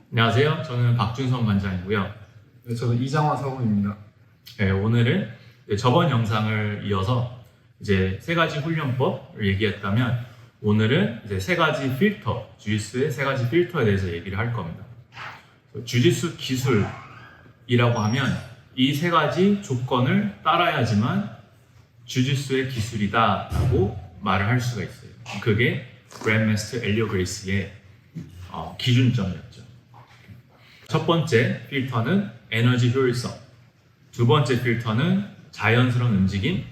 안녕하세요. 저는 박준성 관장이고요. 네, 저는 이장화 사원입니다. 네, 오늘은 저번 영상을 이어서 이제 세 가지 훈련법을 얘기했다면 오늘은 이제 세 가지 필터, 주짓수의 세 가지 필터에 대해서 얘기를 할 겁니다. 주짓수 기술이라고 하면 이 세 가지 조건을 따라야지만 주짓수의 기술이다라고 말을 할 수가 있어요. 그게 그랜드마스터 엘리어 그레이스의 기준점이었죠. 첫 번째 필터는 에너지 효율성, 두 번째 필터는 자연스러운 움직임,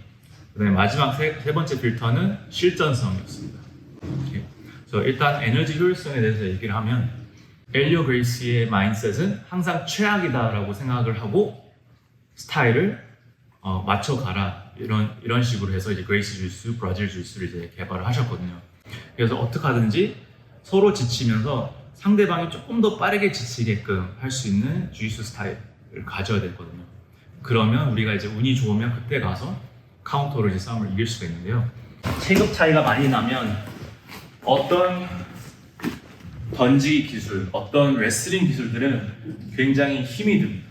그다음에 마지막 세 번째 필터는 실전성이었습니다. 그래서 일단 에너지 효율성에 대해서 얘기를 하면 엘리어 그레이스의 마인드셋은 항상 최악이다라고 생각을 하고 스타일을 맞춰가라 이런 식으로 해서 이제 그레이스 주짓수, 브라질 주짓수를 이제 개발을 하셨거든요. 그래서 어떻게 하든지 서로 지치면서 상대방이 조금 더 빠르게 지치게끔 할 수 있는 주짓수 스타일을 가져야 되거든요. 그러면 우리가 이제 운이 좋으면 그때 가서 카운터로 이제 싸움을 이길 수가 있는데요. 체급 차이가 많이 나면 어떤 던지기 기술, 어떤 레슬링 기술들은 굉장히 힘이 듭니다.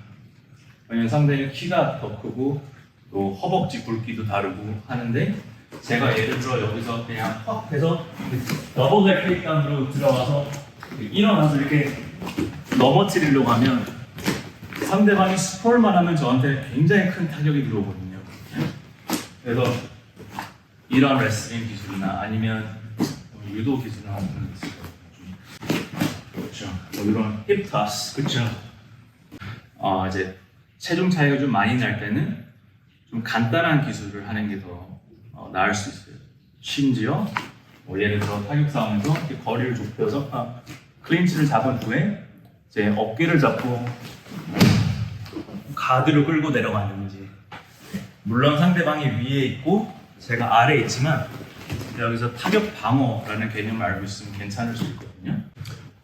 왜냐면 상대는 키가 더 크고 또 허벅지 굵기도 다르고 하는데 제가 예를 들어 여기서 그냥 확 해서 더블 렉 테이크다운으로 들어가서 일어나서 이렇게 넘어뜨리려고 하면 상대방이 스포일만 하면 저한테 굉장히 큰 타격이 들어오거든요. 그래서 이런 레슬링 기술이나 아니면 유도 기술이나 같은 게 있어요. 그렇죠. 이런 힙 토스, 그렇죠. 이제 체중 차이가 좀 많이 날 때는 좀 간단한 기술을 하는 게 더 나을 수 있어요. 심지어 예를 들어 타격 싸움에서 이렇게 거리를 좁혀서 클린치를 잡은 후에 이제 어깨를 잡고 가드를 끌고 내려가는지, 물론 상대방이 위에 있고 제가 아래에 있지만 여기서 타격 방어라는 개념을 알고 있으면 괜찮을 수 있거든요.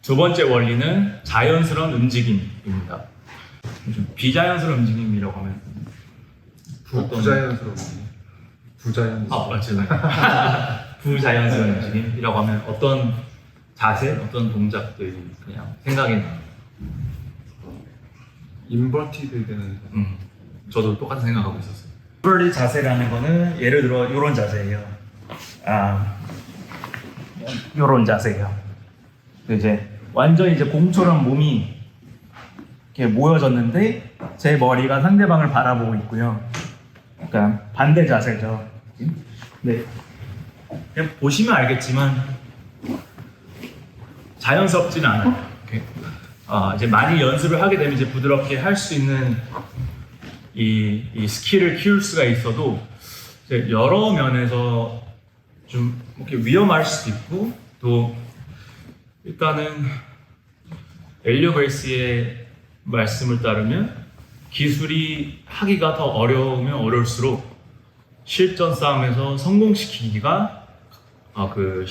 두 번째 원리는 자연스러운 움직임입니다. 비자연스러운 움직임이라고 하면 부자연스러운 부자연스러운 움직임이라고 하면 어떤 자세, 어떤 동작들이 그냥 생각이 나요. 인버티드 되는 저도 똑같은 생각하고 있었어요. 인버티드 자세라는 거는 예를 들어 이런 자세예요. 이런 자세예요. 이제 완전 이제 공처럼 몸이 이렇게 모여졌는데 제 머리가 상대방을 바라보고 있고요. 그러니까 반대 자세죠. 네. 그냥 보시면 알겠지만 자연스럽지는 않아요. 이제 많이 연습을 하게 되면 이제 부드럽게 할 수 있는 이 스킬을 키울 수가 있어도 이제 여러 면에서 좀 이렇게 위험할 수도 있고, 또 일단은 엘리어 그레이스의 말씀을 따르면 기술이 하기가 더 어려우면 어려울수록 실전 싸움에서 성공시키기가 그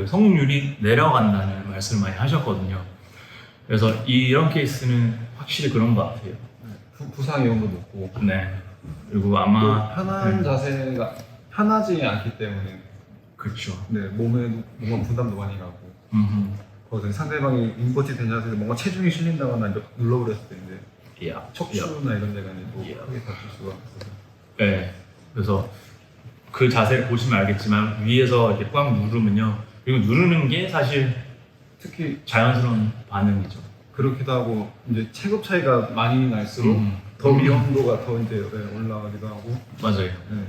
성공률이 내려간다는 말씀을 많이 하셨거든요. 그래서 이런 케이스는 확실히 그런 것 같아요. 부상 위험도 높고, 네. 그리고 아마 편한 자세가 편하지 않기 때문에 그렇죠. 네, 몸에 부담도 많이 가고, 거기서 상대방이 인버티드 된 자세에서 뭔가 체중이 실린다거나 눌러버렸을 때 이제 척추나 이런 데가 또 크게 다칠 수가 있어서. 네. 그래서 그 자세를 보시면 알겠지만 위에서 이렇게 꽉 누르면요, 이거 누르는 게 사실 특히 자연스러운 반응이죠. 그렇기도 하고 이제 체급 차이가 많이 날수록 더 위험도가 더 이제 올라가기도 하고. 맞아요. 네.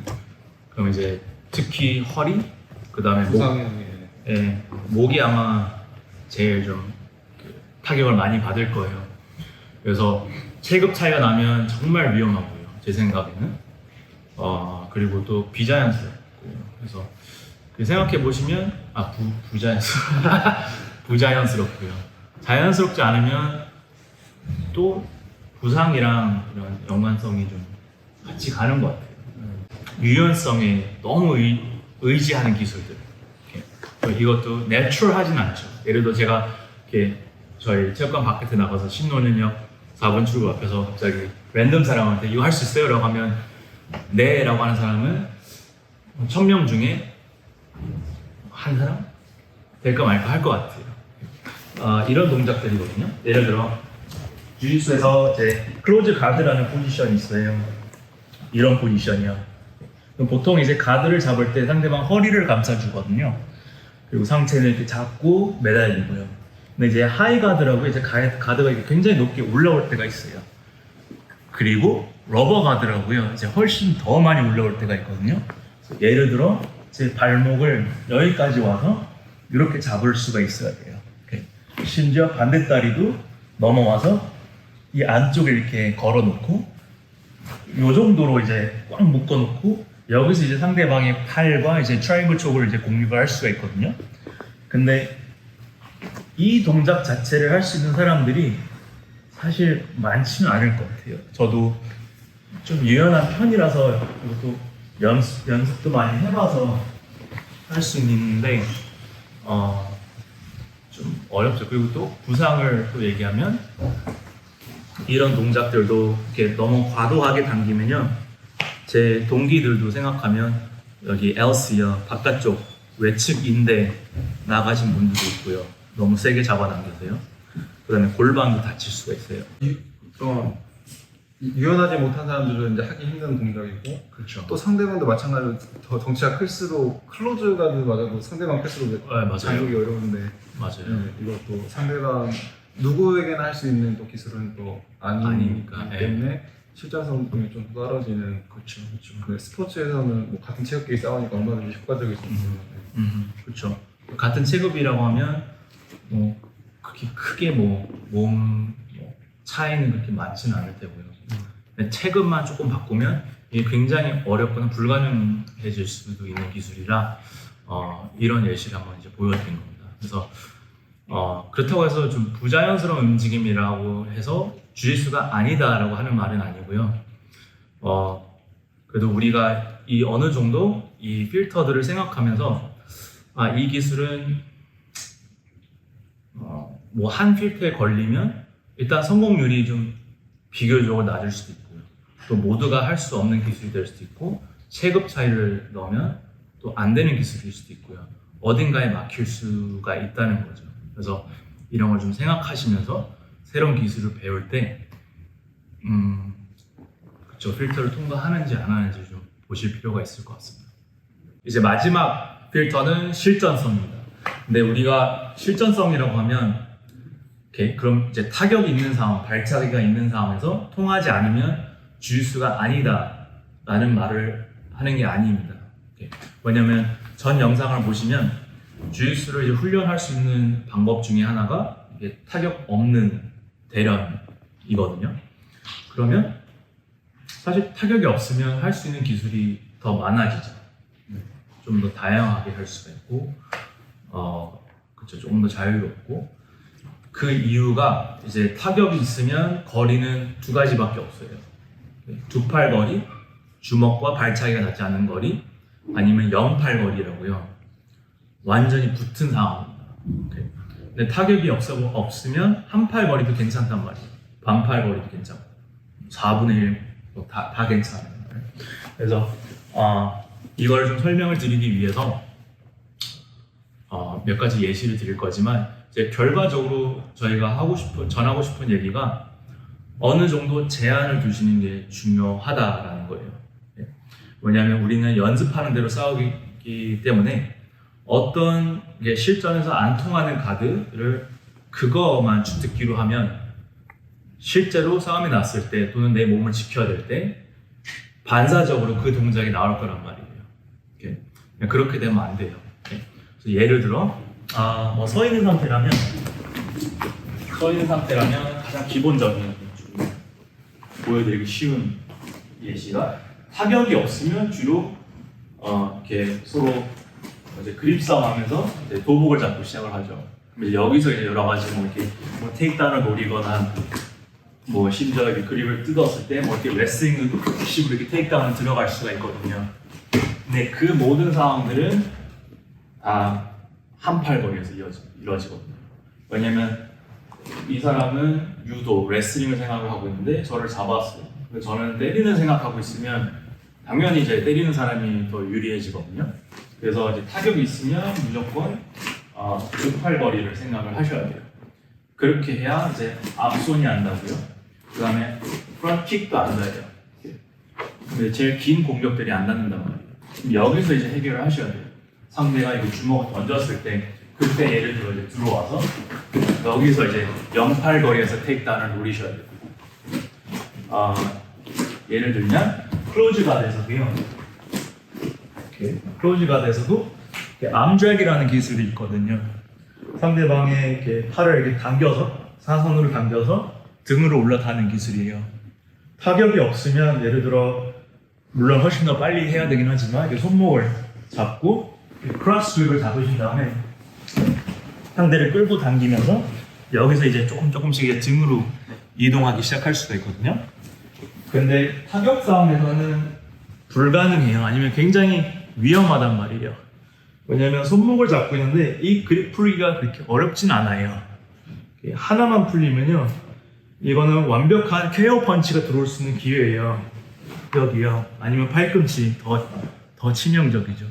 그럼 이제 특히 허리, 그 다음에 목이 아마 제일 좀 타격을 많이 받을 거예요. 그래서 체급 차이가 나면 정말 위험하고요, 제 생각에는. 그리고 또 비자연스럽고, 그래서 생각해 보시면 부자연스럽고요. 자연스럽지 않으면 또 부상이랑 이런 연관성이 좀 같이 가는 것 같아요. 유연성에 너무 의지하는 기술들. 이것도 내추럴하진 않죠. 예를 들어 제가 이렇게 저희 체육관 바깥에 나가서 신논현역 4번 출구 앞에서 갑자기 랜덤 사람한테 이거 할 수 있어요? 라고 하면 네 라고 하는 사람은 1000명 중에 한 사람? 될까 말까 할 것 같아요. 이런 동작들이거든요. 예를 들어 주짓수에서 이제 클로즈 가드라는 포지션이 있어요. 이런 포지션이야. 그럼 보통 이제 가드를 잡을 때 상대방 허리를 감싸주거든요. 그리고 상체는 이렇게 잡고 매달리고요. 근데 이제 하이 가드라고 이제 가드가 이렇게 굉장히 높게 올라올 때가 있어요. 그리고 러버 가드라고요. 이제 훨씬 더 많이 올라올 때가 있거든요. 예를 들어 제 발목을 여기까지 와서 이렇게 잡을 수가 있어야 돼요. 이렇게. 심지어 반대다리도 넘어와서 이 안쪽에 이렇게 걸어놓고 이 정도로 이제 꽉 묶어놓고 여기서 이제 상대방의 팔과 이제 트라이앵글 촉을 이제 공략을 할 수가 있거든요. 근데 이 동작 자체를 할 수 있는 사람들이 사실 많지는 않을 것 같아요. 저도 좀 유연한 편이라서 이것도 연습도 많이 해봐서 할 수는 있는데 좀 어렵죠. 그리고 또 부상을 또 얘기하면 이런 동작들도 이렇게 너무 과도하게 당기면요, 제 동기들도 생각하면 여기 LC요, 바깥쪽 외측 인대 나가신 분들도 있고요. 너무 세게 잡아당겨서요. 그다음에 골반도 다칠 수가 있어요. 유연하지 못한 사람들은 이제 하기 힘든 동작이고, 그렇죠. 또 상대방도 마찬가지로 더 덩치가 클수록 클로즈 가드 맞아도 상대방 클수록 맞아요. 장력이 어려운데, 맞아요. 네, 이것도 상대방 누구에게나 할 수 있는 또 기술은 또 아니니까, 아니기 때문에 실전성이 좀 떨어지는. 그렇죠. 그 스포츠에서는 뭐 같은 체격끼리 싸우니까 얼마든지 효과적일 수 있는데. 그렇죠. 같은 체급이라고 하면 뭐 그렇게 크게 몸 차이는 그렇게 많지는 않을 테고요. 근데 체급만 조금 바꾸면 이게 굉장히 어렵거나 불가능해질 수도 있는 기술이라 이런 예시를 한번 이제 보여드린 겁니다. 그래서 그렇다고 해서 좀 부자연스러운 움직임이라고 해서 주짓수가 아니다라고 하는 말은 아니고요. 그래도 우리가 이 어느 정도 이 필터들을 생각하면서 이 기술은 뭐 한 필터에 걸리면 일단 성공률이 좀 비교적으로 낮을 수도 있고요. 또 모두가 할 수 없는 기술이 될 수도 있고, 체급 차이를 넣으면 또 안 되는 기술일 수도 있고요. 어딘가에 막힐 수가 있다는 거죠. 그래서 이런 걸 좀 생각하시면서 새로운 기술을 배울 때 그쵸, 필터를 통과하는지 안 하는지 좀 보실 필요가 있을 것 같습니다. 이제 마지막 필터는 실전성입니다. 근데 우리가 실전성이라고 하면 그럼 이제 타격이 있는 상황, 발차기가 있는 상황에서 통하지 않으면 주짓수가 아니다 라는 말을 하는 게 아닙니다. 왜냐면 전 영상을 보시면 주짓수를 이제 훈련할 수 있는 방법 중에 하나가 이게 타격 없는 대련이거든요. 그러면 사실 타격이 없으면 할 수 있는 기술이 더 많아지죠. 좀 더 다양하게 할 수가 있고, 그쵸, 조금 더 자유롭고. 그 이유가 이제 타격이 있으면 거리는 두 가지밖에 없어요. 두 팔 거리, 주먹과 발차기가 닿지 않는 거리, 아니면 0팔 거리라고요. 완전히 붙은 상황입니다. 근데 타격이 없으면 한 팔 거리도 괜찮단 말이에요. 반팔 거리도 괜찮고, 4분의 1 다 괜찮아요. 그래서 이걸 좀 설명을 드리기 위해서 몇 가지 예시를 드릴 거지만, 이제 결과적으로 저희가 전하고 싶은 얘기가 어느 정도 제한을 두시는 게 중요하다라는 거예요. 왜냐하면 우리는 연습하는 대로 싸우기 때문에 어떤 게 실전에서 안 통하는 가드를 그거만 주특기로 하면 실제로 싸움이 났을 때 또는 내 몸을 지켜야 될 때 반사적으로 그 동작이 나올 거란 말이에요. 그렇게 되면 안 돼요. 그래서 예를 들어 서 있는 상태라면 가장 기본적인 보여드리기 쉬운 예시가, 타격이 없으면 주로 이렇게 서로 이제 그립 싸움하면서 이제 도복을 잡고 시작을 하죠. 여기서 이제 여러 가지 이렇게 테이크다운을 노리거나 심지어 이렇게 그립을 뜯었을 때 이렇게 레슬링 식으로 이렇게 테이크다운을 들어갈 수가 있거든요. 근데 그 모든 상황들은 다 한팔 거리에서 이루어지거든요. 왜냐면 이 사람은 유도, 레슬링을 생각을 하고 있는데 저를 잡았어요. 저는 때리는 생각하고 있으면 당연히 이제 때리는 사람이 더 유리해지거든요. 그래서 이제 타격이 있으면 무조건 두 팔 거리를 생각을 하셔야 돼요. 그렇게 해야 이제 앞손이 안 나고요. 그 다음에 프론트킥도 안 나요. 근데 제일 긴 공격들이 안 닿는단 말이에요. 그럼 여기서 이제 해결을 하셔야 돼요. 상대가 이거 주먹을 던졌을 때 그때 예를 들어 이제 들어와서 여기서 이제 0.8 거리에서 테이크다운을 노리셔야 돼요. 예를 들면 클로즈 가드에서도요. 클로즈 가드에서도 암드랙이라는 기술이 있거든요. 상대방의 이렇게 팔을 이렇게 당겨서 사선으로 당겨서 등으로 올라가는 기술이에요. 타격이 없으면 예를 들어 물론 훨씬 더 빨리 해야 되긴 하지만 이렇게 손목을 잡고 크로스 그립을 잡으신 다음에 상대를 끌고 당기면서 여기서 이제 조금씩 이제 등으로 이동하기 시작할 수가 있거든요. 근데 타격 싸움에서는 불가능해요. 아니면 굉장히 위험하단 말이에요. 왜냐면 손목을 잡고 있는데 이 그립 풀기가 그렇게 어렵진 않아요. 하나만 풀리면요, 이거는 완벽한 KO 펀치가 들어올 수 있는 기회예요. 여기요. 아니면 팔꿈치 더 치명적이죠.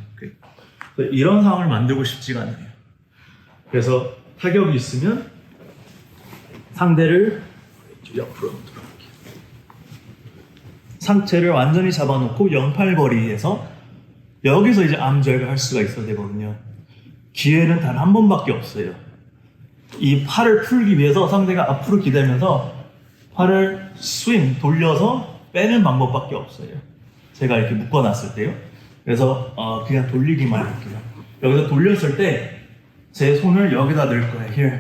이런 상황을 만들고 싶지가 않아요. 그래서 타격이 있으면 상대를 옆으로 들어갈게요. 상체를 완전히 잡아놓고 0.8 거리에서 여기서 이제 암절을 할 수가 있어야 되거든요. 기회는 단 한 번밖에 없어요. 이 팔을 풀기 위해서 상대가 앞으로 기대면서 팔을 스윙 돌려서 빼는 방법밖에 없어요. 제가 이렇게 묶어놨을 때요. 그래서 그냥 돌리기만 할게요. 여기서 돌렸을 때 제 손을 여기다 넣을 거예요. Here.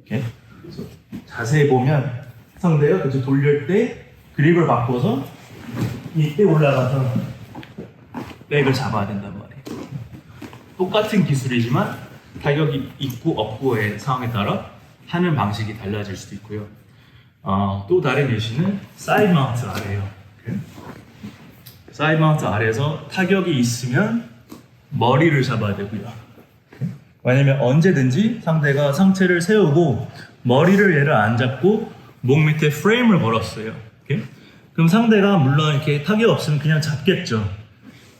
이렇게. 그래서 자세히 보면 상대가 그렇게 돌릴 때 그립을 바꿔서 이때 올라가서 백을 잡아야 된단 말이에요. 똑같은 기술이지만 타격이 있고 없고의 상황에 따라 하는 방식이 달라질 수도 있고요. 또 다른 예시는 사이드 마운트 아래예요. 사이드 마운트 아래에서 타격이 있으면 머리를 잡아야 되고요. 왜냐면 언제든지 상대가 상체를 세우고 머리를 얘를 안 잡고 목 밑에 프레임을 걸었어요. 그럼 상대가 물론 이렇게 타격 없으면 그냥 잡겠죠.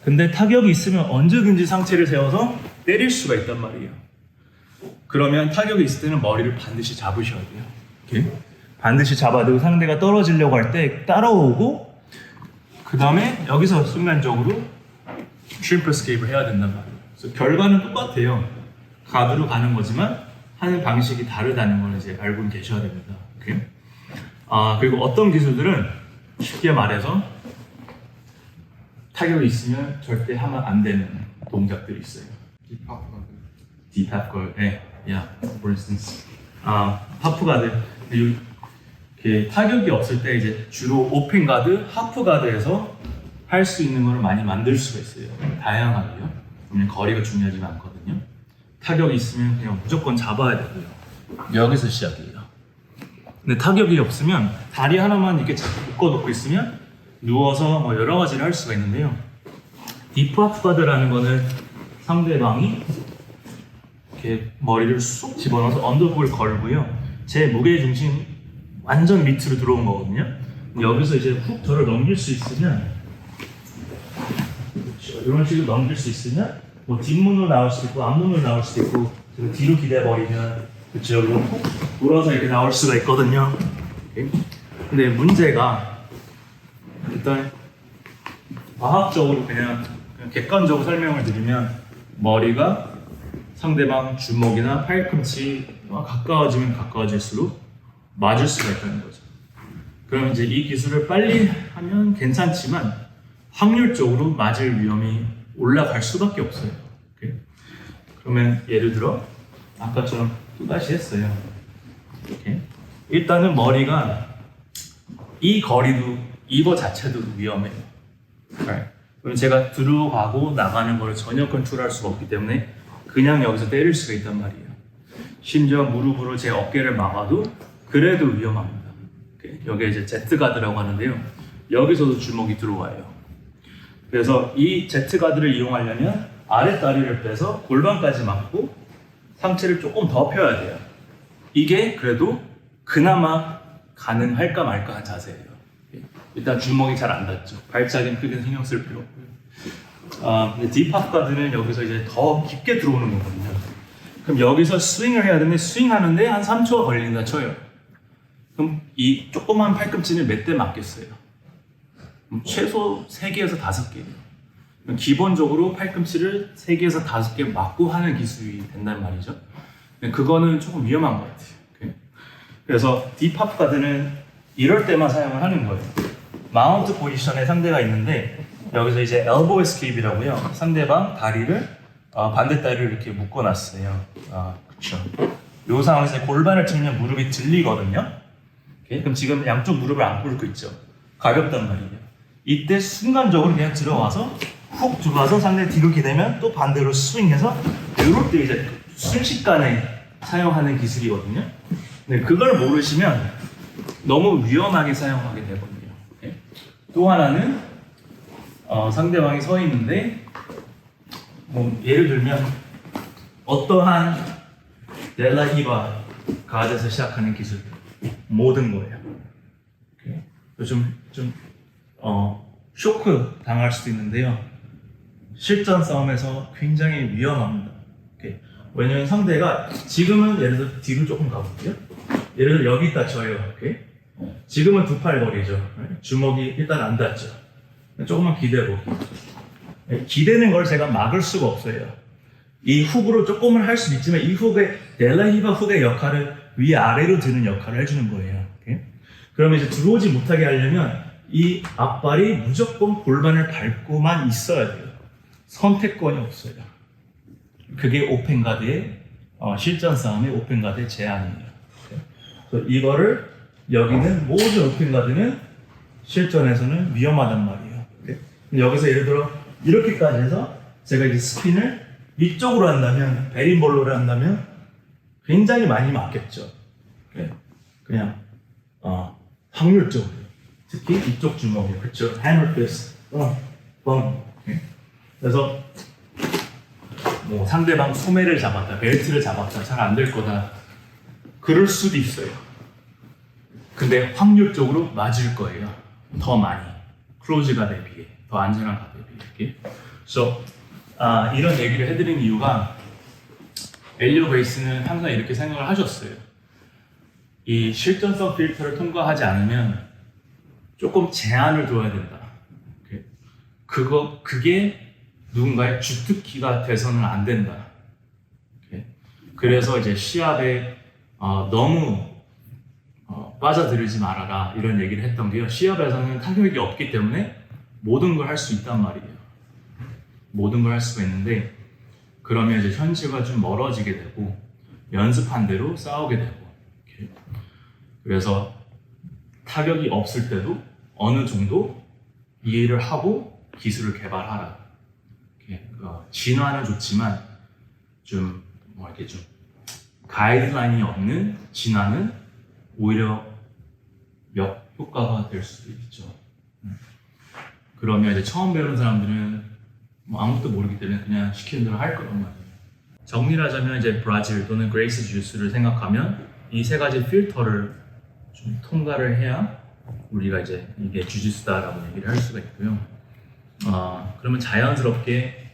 근데 타격이 있으면 언제든지 상체를 세워서 때릴 수가 있단 말이에요. 그러면 타격이 있을 때는 머리를 반드시 잡으셔야 돼요. 반드시 잡아야 되고 상대가 떨어지려고 할 때 따라오고 그 다음에 여기서 순간적으로 슈퍼 스케이프를 해야 된단 말이에요. 그래서 결과는 똑같아요. 가드로 가는 거지만 하는 방식이 다르다는 걸 이제 알고 계셔야 됩니다. 그리고 어떤 기술들은 쉽게 말해서 타격이 있으면 절대 하면 안 되는 동작들이 있어요. 딥합 가드. 네, for instance. 하프 가드. 이렇게 타격이 없을 때 이제 주로 오픈 가드, 하프 가드에서 할 수 있는 걸 많이 만들 수가 있어요. 다양하게요. 왜냐면 거리가 중요하지 않거든요. 타격이 있으면 그냥 무조건 잡아야 되고요. 여기서 시작이에요. 근데 타격이 없으면 다리 하나만 이렇게 묶어놓고 있으면 누워서 뭐 여러 가지를 할 수가 있는데요. 디프 하프 가드라는 거는 상대방이 이렇게 머리를 쏙 집어넣어서 언더북을 걸고요. 제 무게 중심 완전 밑으로 들어온 거거든요. 여기서 이제 훅 저를 넘길 수 있으면, 이런 식으로 넘길 수 있으면 뭐 뒷문으로 나올 수도 있고 앞문으로 나올 수도 있고 뒤로 기대버리면 그쵸, 여기로 훅 돌아서 이렇게 나올 수가 있거든요. 근데 문제가 일단 과학적으로 그냥 객관적으로 설명을 드리면 머리가 상대방 주먹이나 팔꿈치와 가까워지면 가까워질수록 맞을 수가 있다는 거죠. 그럼 이제 이 기술을 빨리 하면 괜찮지만 확률적으로 맞을 위험이 올라갈 수밖에 없어요. 그러면 예를 들어 아까처럼 또다시 했어요. 일단은 머리가 이 거리도 이거 자체도 위험해요. 그럼 제가 들어가고 나가는 걸 전혀 컨트롤할 수가 없기 때문에 그냥 여기서 때릴 수가 있단 말이에요. 심지어 무릎으로 제 어깨를 막아도 그래도 위험합니다. 여기에 이제 제트가드라고 하는데요. 여기서도 주먹이 들어와요. 그래서 이 제트가드를 이용하려면 아랫다리를 빼서 골반까지 막고 상체를 조금 더 펴야 돼요. 이게 그래도 그나마 가능할까 말까 한 자세예요. 일단 주먹이 잘 안 닿죠. 발차기는 크게 신경 쓸 필요 없고요. 근데 딥합 가드는 여기서 이제 더 깊게 들어오는 거거든요. 그럼 여기서 스윙을 해야 되는데 스윙하는데 한 3초가 걸린다 쳐요. 그럼 이 조그만 팔꿈치는 몇 대 맞겠어요? 최소 3개에서 5개. 기본적으로 팔꿈치를 3개에서 5개 맞고 하는 기술이 된단 말이죠. 그거는 조금 위험한 것 같아요. 그래서 딥합 가드는 이럴 때만 사용을 하는 거예요. 마운트 포지션에 상대가 있는데 여기서 이제 엘보 에스케이프라고요. 상대방 다리를 반대 다리를 이렇게 묶어놨어요. 그렇죠. 이 상황에서 골반을 치면 무릎이 들리거든요. 오케이? 그럼 지금 양쪽 무릎을 안 꿇고 있죠. 가볍단 말이에요. 이때 순간적으로 그냥 들어와서 훅 들어와서 상대 뒤로 기대면 또 반대로 스윙해서 이럴 때 이제 순식간에 사용하는 기술이거든요. 네, 그걸 모르시면 너무 위험하게 사용하게 되거든요. 오케이? 또 하나는 상대방이 서 있는데 뭐 예를 들면 어떠한 델라히바 가드에서 시작하는 기술 모든 거예요. 좀 쇼크 당할 수도 있는데요. 실전 싸움에서 굉장히 위험합니다. 오케이. 왜냐면 상대가 지금은 예를 들어 뒤로 조금 가볼게요. 예를 들어 여기 있다 쳐요. 오케이. 지금은 두 팔 거리죠. 주먹이 일단 안 닿죠. 조금만 기대해볼게요. 기대는 걸 제가 막을 수가 없어요. 이 훅으로 조금은 할 수 있지만 이 훅의 델라히바 훅의 역할을 위아래로 드는 역할을 해주는 거예요. 오케이? 그러면 이제 들어오지 못하게 하려면 이 앞발이 무조건 골반을 밟고만 있어야 돼요. 선택권이 없어요. 그게 오펜가드의 실전 싸움의 오펜가드의 제한이에요. 그래서 이거를 여기는 모든 오펜가드는 실전에서는 위험하단 말이에요. 여기서 예를 들어 이렇게까지 해서 제가 이제 스핀을 이쪽으로 한다면 베린볼로를 한다면 굉장히 많이 맞겠죠. 그냥 확률적으로 특히 이쪽 주먹이 그렇죠. 해머 피스트 그래서 뭐 상대방 소매를 잡았다, 벨트를 잡았다, 잘 안 될 거다. 그럴 수도 있어요. 근데 확률적으로 맞을 거예요. 더 많이. 클로즈 가드에 비해. 더 안전한 가드에 비해. 그래서 이런 얘기를 해드린 이유가 엘리오 베이스는 항상 이렇게 생각을 하셨어요. 이 실전성 필터를 통과하지 않으면 조금 제한을 둬야 된다. 그게 누군가의 주특기가 돼서는 안 된다. 그래서 이제 시합에 너무 빠져들지 말아라 이런 얘기를 했던 게요. 시합에서는 타격이 없기 때문에 모든 걸 할 수 있단 말이에요. 모든 걸 할 수가 있는데 그러면 이제 현실과 좀 멀어지게 되고 연습한 대로 싸우게 되고 그래서 타격이 없을 때도 어느 정도 이해를 하고 기술을 개발하라. 진화는 좋지만 좀 이렇게 좀 가이드라인이 없는 진화는 오히려 역효과가 될 수도 있죠. 그러면 이제 처음 배우는 사람들은 아무것도 모르기 때문에 그냥 시키는 대로 할 거란 말이에요. 정리를 하자면 이제 브라질 또는 그레이스 주스를 생각하면 이 세 가지 필터를 좀 통과를 해야 우리가 이제 이게 주짓수다라고 얘기를 할 수가 있고요. 그러면 자연스럽게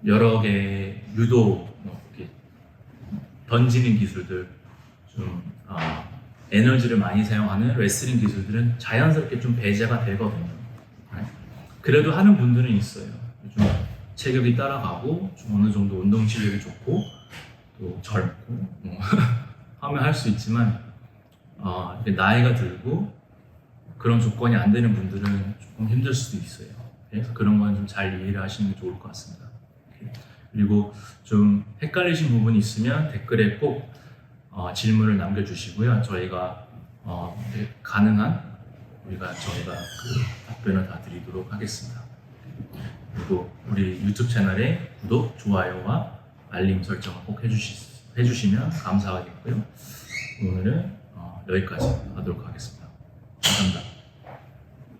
여러 개의 유도, 이렇게 던지는 기술들, 좀 에너지를 많이 사용하는 레슬링 기술들은 자연스럽게 좀 배제가 되거든요. 그래도 하는 분들은 있어요. 좀 체격이 따라가고 좀 어느 정도 운동 실력이 좋고 또 젊고 하면 할 수 있지만 이렇게 나이가 들고 그런 조건이 안 되는 분들은 조금 힘들 수도 있어요. 그래서 그런 건 좀 잘 이해를 하시는 게 좋을 것 같습니다. 그리고 좀 헷갈리신 부분이 있으면 댓글에 꼭 질문을 남겨주시고요. 저희가 가능한 저희가 그 답변을 다 드리도록 하겠습니다. 그리고 우리 유튜브 채널에 구독, 좋아요와 알림 설정을 꼭 해주시면 감사하겠고요. 오늘은 여기까지 하도록 하겠습니다. 감사합니다.